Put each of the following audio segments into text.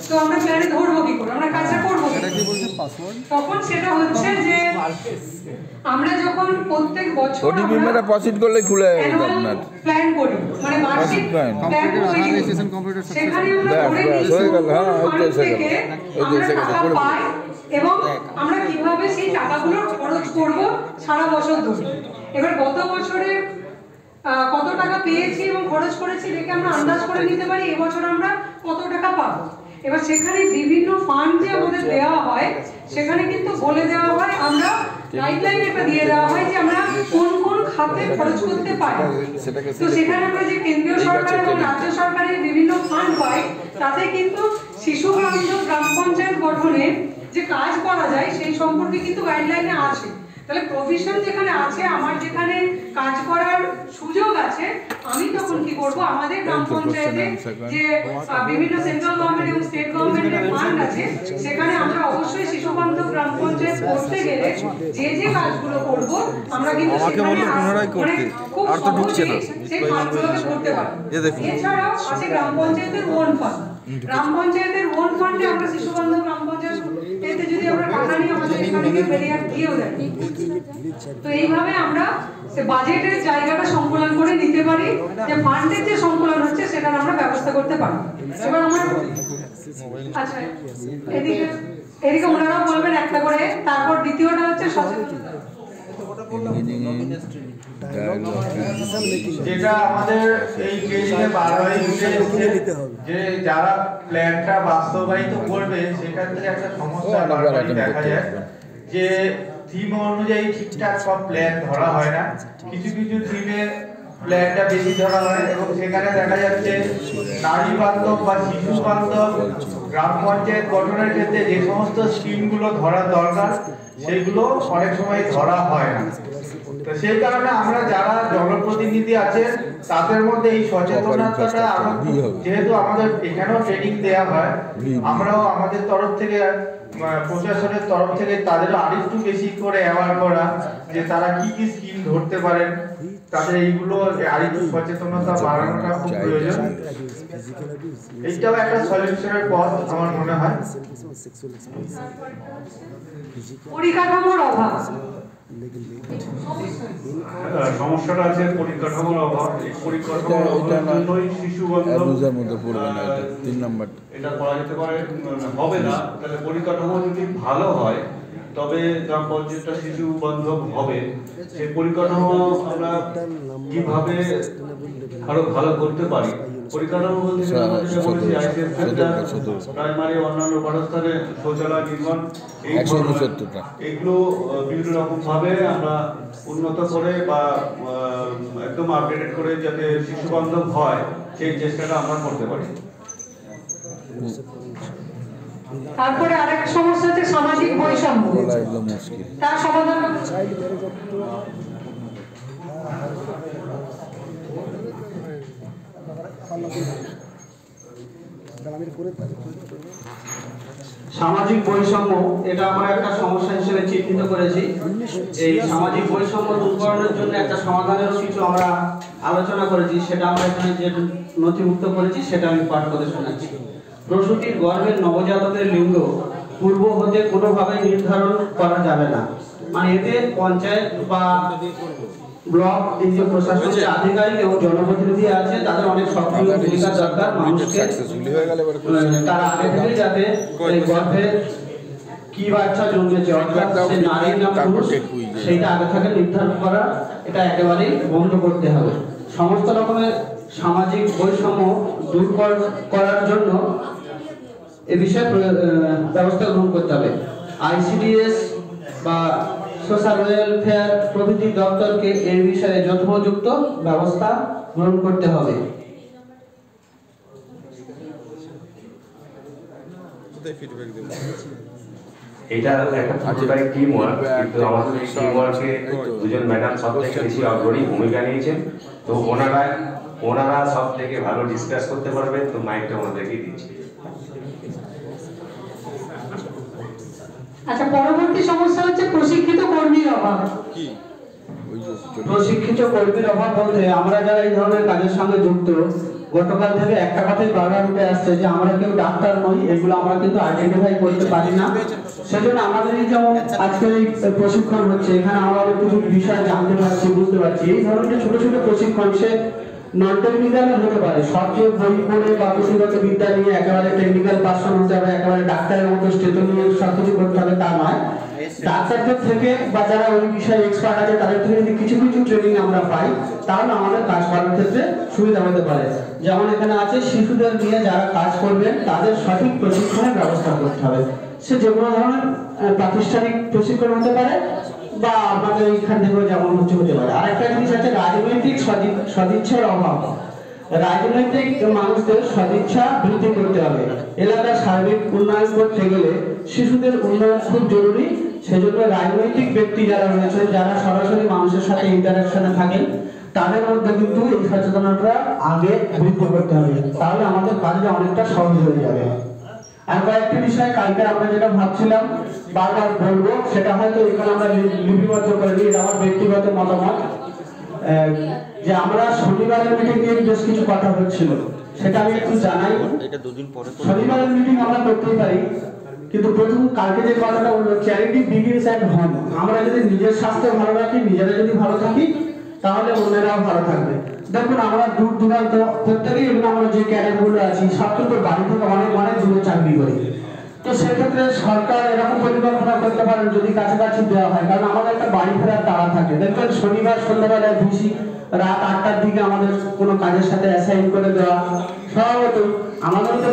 তো আমরা প্ল্যানে ধরবো কি করে, আমরা কাজটা করবো তখন সেটা হচ্ছে যে আমরা যখন প্রত্যেক বছর ওটিপি মেরে পসিট করলে খুলে আপনার প্ল্যান করি, মানে বার্ষিক প্ল্যান করি, সেখানে আমরা ধরে নিয়েছি আমরা টাকা পাই এবং আমরা কিভাবে সেই টাকাগুলো খরচ করব সারা বছর ধরে। এবার গত বছরে কত টাকা পেয়েছি এবং খরচ করেছি দেখে আমরা আন্দাজ করে নিতে পারি এবছর আমরা কত টাকা পাবো। এবার সেখানে বিভিন্ন ফান্ড যে আমাদের দেওয়া হয় সেখানে কিন্তু বলে দেওয়া হয়, আমরা গাইডলাইন একটা দিয়ে দেওয়া হয় যে আমরা কোন কোন খাতে খরচ করতে পারি। তো সেখানে আমরা যে কেন্দ্রীয় সরকার এবং রাজ্য সরকারের বিভিন্ন ফান্ড পাই তাতে কিন্তু শিশু বান্ধব গ্রাম পঞ্চায়েত গঠনে যে কাজ করা যায় সেই সম্পর্কে কিন্তু গাইডলাইনে আছে। তাহলে প্রভিশন যেখানে আছে, আমার যেখানে কাজ করার সুযোগ আছে, আমি তখন কি করব, আমাদের গ্রাম পঞ্চায়েতে যে বিভিন্ন সেন্ট্রাল গভর্নমেন্ট এবং স্টেট গভর্নমেন্টের ফান্ড আছে সেখানে আমরা অবশ্যই শিশু বান্ধব গ্রাম পঞ্চায়েত করতে গেলে যে যে কাজগুলো করব আমরা কিন্তু সেখানে খুব সহজেই সেই কাজগুলোকে করতে পারব। এছাড়াও আছে গ্রাম পঞ্চায়েতের ওন ফান্ড। গ্রাম পঞ্চায়েতের ওন ফান্ডে আমরা শিশু বান্ধব গ্রাম পঞ্চায়েত এতে যদি আমরা টাকা নিয়ে আমাদের এখানে বেরিয়ার দিয়েও দেয়, তো এইভাবে আমরা বাজেটের জায়গাটা সংকলন করে নিতে পারি, যে ফান্ডের যে সংকলন হচ্ছে সেটা আমরা ব্যবস্থা করতে পারি। এবার আমার আচ্ছা এদিকে ওনারাও বলবেন একটা করে, তারপর দ্বিতীয়টা হচ্ছে সচেতনতা, যেটা আমাদের এই ট্রেনিংয়ে বারবারই উঠে এসেছে যে যারা প্ল্যানটা বাস্তবায়িত করবে সেখান থেকে একটা সমস্যা বারবারই দেখা যায় যে থিম অনুযায়ী ঠিকঠাক সব প্ল্যান ধরা হয় না। কিছু কিছু থিমে প্ল্যানটা বেশি ধরা হয় এবং সেখানে দেখা যাচ্ছে নারী বান্ধব বা শিশু বান্ধব গ্রাম পঞ্চায়েত গঠনের ক্ষেত্রে যে সমস্ত স্কিমগুলো ধরা দরকার সেগুলো অনেক সময় ধরা হয় না। তো সেই কারণে আমরা যারা জনপ্রতিনিধি আছে তাদের মধ্যে এই সচেতনতাটা যেহেতু আমাদের এখানেও ট্রেনিং দেওয়া হয়, আমরাও আমাদের তরফ থেকে প্রশাসনের তরফ থেকে তাদেরও আরেকটু বেশি করে অ্যাওয়ার করা যে তারা কি কি স্কিম ধরতে পারেন, তাদের এইগুলো আরেকটু সচেতনতা বাড়ানোটা খুব প্রয়োজন। এইটাও একটা সলিউশনের পথ আমার মনে হয়। পরিকাঠামোর অভাব, সমস্যাটা আছে পরিকাঠামোর অভাব। এই পরিকাঠামোর অভাবের জন্যই শিশু বান্ধব মধ্যে পড়বে না, এটা 3 নাম্বার এটা করা যেতে পারে, হবে না। তাহলে পরিকাঠামো যদি ভালো হয় তবে গ্রাম পঞ্চায়েতটা শিশু বান্ধব হবে। সেই পরিকাঠামো আমরা কিভাবে আরো ভালো করতে পারি, পরিকাঠামো বলতে প্রাইমারি অন্যান্য পাঠস্থানে শৌচালয় নির্মাণ, এইগুলো বিভিন্ন রকম ভাবে আমরা উন্নত করে বা একদম আপডেটেড করে যাতে শিশু বান্ধব হয় সেই চেষ্টাটা আমরা করতে পারি। তারপরে আরেকটা সমস্যা হচ্ছে সামাজিক বৈষম্য, তার সমাধান সামাজিক বৈষম্য, এটা আমরা একটা সমস্যা হিসেবে চিহ্নিত করেছি। এই সামাজিক বৈষম্য দূরকরণের জন্য একটা সমাধানেরও কিছু আমরা আলোচনা করেছি, সেটা আমরা এখানে যে নথিভুক্ত করেছি সেটা আমি পাঠ করে শোনাচ্ছি। প্রসূতির গর্ভের নবজাতকের লিঙ্গ পূর্ব হতে কোনোভাবে নির্ধারণ করা যাবে না, মানে এতে পঞ্চায়েত বা ব্লক এই যে প্রশাসনের আধিকারিক এবং জনপ্রতিনিধি আছে তাদের অনেক সক্রিয় ভূমিকা দরকার। মানুষকে তারা আগে থেকে যাতে এই গর্ভে কি বাচ্চা জন্মেছে অর্থাৎ সে নারী না পুরুষ সেইটা আগে থেকে নির্ধারণ করা, এটা একেবারেই বন্ধ করতে হবে। সমস্ত রকমের সামাজিক বৈষম্য দূর করার জন্য এ বিষয়ে ব্যবস্থা গ্রহণ করতে হবে। ICDS বা সোশ্যাল ওয়েলফেয়ার প্রভৃতি দপ্তরকে এই বিষয়ে যথোপযুক্ত ব্যবস্থা গ্রহণ করতে হবে। এটা একটা পুরোটাই টিম ওয়ার্ক, কিন্তু আমাদের এই টিম ওয়ার্কে দুজন ম্যাডাম সব থেকে বেশি অগ্রণী ভূমিকা নিয়েছেন। তো ওনারা সব থেকে ভালো ডিসকাস করতে পারবেন। তো মাইকটা ওনাদেরকে দিচ্ছি। আচ্ছা, পরবর্তী সমস্যা হচ্ছে প্রশিক্ষিত কর্মীর অভাব। প্রশিক্ষিত কর্মীর অভাব বলতে আমরা যারা এই ধরনের কাজের সঙ্গে যুক্ত গতকাল থেকে একটা কথাই বারবার উঠে আসছে যে আমরা কেউ ডাক্তার নই, এগুলো আমরা কিন্তু আইডেন্টিফাই করতে পারি না। সেজন্য আমাদেরই যেমন আজকে এই প্রশিক্ষণ হচ্ছে, এখানে আমরা কিছু বিষয় জানতে পারছি, বুঝতে পারছি। এই ধরনের ছোট ছোট প্রশিক্ষণ সে নন টেকনিক্যাল হতে পারে, সবচেয়ে বই পড়ে বা পুঁথিগত বিদ্যা নিয়ে একেবারে টেকনিক্যাল পার্সন হতে হবে, একেবারে ডাক্তারের মতো স্টেথো নিয়ে সবকিছু করতে হবে তা নয়। ডাক্তারদের থেকে বা যারা ওই বিষয়ে এক্সপার্ট আছে তাদের থেকে যদি কিছু কিছু ট্রেনিং আমরা পাই, তাহলে আমাদের কাজ করার ক্ষেত্রে সুবিধা হতে পারে। যেমন এখানে আছে শিশুদের নিয়ে যারা কাজ করবেন তাদের সঠিক প্রশিক্ষণের ব্যবস্থা করতে হবে। সে যে কোনো ধরনের প্রাতিষ্ঠানিক প্রশিক্ষণ হতে পারে বা আমাদের এইখান থেকেও যেমন হতে পারে। আরেকটা জিনিস আছে রাজনৈতিক সদিচ্ছার অভাব। রাজনৈতিক মানুষদের সদিচ্ছা বৃদ্ধি করতে হবে। এলাকার সার্বিক উন্নয়ন করতে গেলে শিশুদের উন্নয়ন খুব জরুরি। সেজন্য রাজনৈতিক ব্যক্তি যারা রয়েছেন, যারা সরাসরি মানুষের সাথে ইন্টারাকশনে থাকেন, তাদের মধ্যে কিন্তু এই সচেতনতা আগে বৃদ্ধি করতে হবে, তাহলে আমাদের কাজটা অনেকটা সহজ হয়ে যাবে। আর কয়েকটি বিষয় কালকে আমরা যেটা ভাবছিলাম বারবার বলবো, সেটা হয়তো এখানে আমরা লিপিবদ্ধ করে দিই, এটা আমার ব্যক্তিগত মতামত। যে আমরা শনিবারের মিটিং নিয়ে বেশ কিছু কথা হচ্ছিল, সেটা আমি একটু জানাই। শনিবারের মিটিং আমরা করতেই পারি, কিন্তু প্রথম কালকে যে কথাটা বললো, চ্যারিটি বিগিনস অ্যাট হোম। আমরা যদি নিজের স্বাস্থ্য ভালো রাখি, নিজেরা যদি ভালো থাকি, তাহলে অন্যরাও ভালো থাকবে। দেখুন আমরা দূর দূরান্ত প্রত্যেকেই আমরা যে ক্যাডারগুলো আছি সব কিন্তু বাড়ি থেকে অনেক অনেক দূরে চাকরি করি। তো সেক্ষেত্রে সরকার এরকম পরিকল্পনা করতে পারেন যদি কাছাকাছি দেওয়া হয়, কারণ আমাদের একটা বাড়ি ফেরার তাড়া থাকে। দেখবেন শনিবার সন্ধ্যাবেলায় ভিসি রাত 8টার দিকে আমাদের কোনো কাজের সাথে অ্যাসাইন করে দেওয়া। স্বভাবত আমাদের তো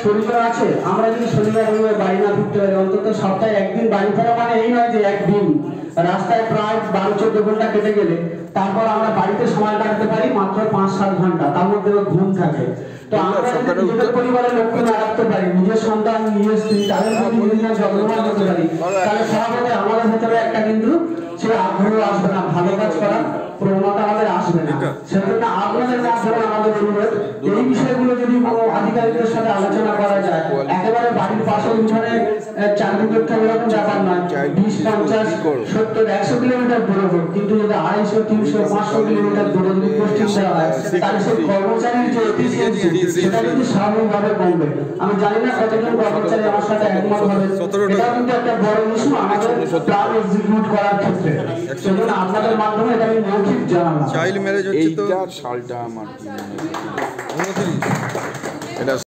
পরিবার আছে, আমরা যদি শনিবার রবিবার বাড়ি না ফিরতে পারি, অন্তত সপ্তাহে একদিন বাড়ি ফেরা মানে এই নয় যে একদিন রাস্তায় প্রায় 12-14 ঘন্টা কেটে গেলে তারপর আমরা বাড়িতে সময় কাটাতে পারি মাত্র 5-7 ঘন্টা, তার মধ্যে ঘুম থাকে। তো আমরা যদি নিজেদের পরিবারের লক্ষ্য না রাখতে পারি, নিজের সন্তান, নিজের স্ত্রী, তাদের প্রতি নিজেরা যত্নবান হতে পারি, তাহলে স্বভাবত আমাদের ভেতরে একটা কিন্তু সে আগ্রহ আসবে না, ভালো কাজ করার প্রবণতা আমাদের আসবে না। সেজন্য আপনাদের মাধ্যমে আমাদের অনুরোধ, এই বিষয়গুলো যদি কোনো আধিকারিকদের সাথে আলোচনা করা যায়, একেবারে বাড়ির পাশে উঠানে চাকরি করতে হবে এরকম ব্যাপার নয়। 20, 50, 70, 100 কিলোমিটার দূরে হোক, কিন্তু যদি 250, 300, 500 কিলোমিটার দূরে যদি পোস্টিং দেওয়া হয়, তাহলে সেই কর্মচারীর যে এফিসিয়েন্সি সেটা কিন্তু স্বাভাবিকভাবে কমবে। আমি জানি না কতজন কর্মচারী আমার সাথে একমত হবে, এটা কিন্তু একটা বড় ইস্যু আমাদের প্ল্যান এক্সিকিউট করার ক্ষেত্রে। সেজন্য আপনাদের মাধ্যমে এটা আমি মৌখিক জানালাম। চাইল্ড ম্যারেজ হচ্ছে তো এইটার সালটা আমার কি মনে হয় 29 এটা